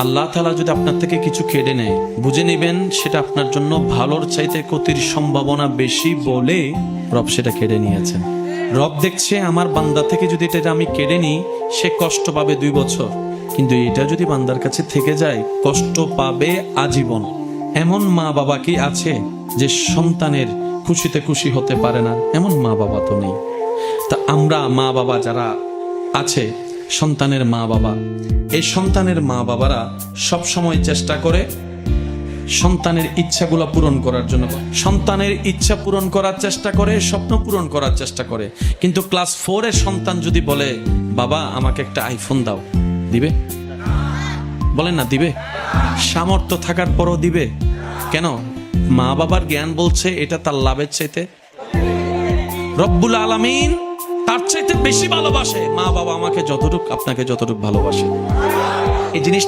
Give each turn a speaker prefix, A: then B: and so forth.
A: আল্লাহ তাআলা যদি আপনার থেকে কিছু কেড়ে নেয়, বুঝে নেবেন সেটা আপনার জন্য ভালোর চাইতে ক্ষতির সম্ভাবনা বেশি বলে রব সেটা কেড়ে নিয়েছেন। রব দেখছে আমার বান্দা থেকে যদি এটা আমি কেড়ে নিই, সে কষ্ট পাবে 2 বছর, কিন্তু এটা যদি বান্দার কাছে থেকে যায় কষ্ট পাবে আজীবন। এমন মা বাবা কি আছে যে সন্তানের খুশিতে খুশি হতে পারে না? এমন মা বাবা তো নেই। তা আমরা মা বাবা যারা আছে, সন্তানের মা বাবা, এই সন্তানের মা বাবারা সব সময় চেষ্টা করে সন্তানের ইচ্ছাগুলো পূরণ করার জন্য। সন্তানের ইচ্ছা পূরণ করার চেষ্টা করে, স্বপ্ন পূরণ করার চেষ্টা করে। কিন্তু ক্লাস 4 এর সন্তান যদি বলে বাবা আমাকে একটা আইফোন দাও, দিবে? বলেন না দিবে? সামর্থ্য থাকার পরও দিবে? কেন? মা বাবার জ্ঞান বলছে এটা তার লাভের চাইতে রব্বুল আলামিন তার চাইতে বেশি ভালোবাসে। মা বাবা আমাকে যতটুকু আপনাকে যতটুকু ভালোবাসে, এই জিনিস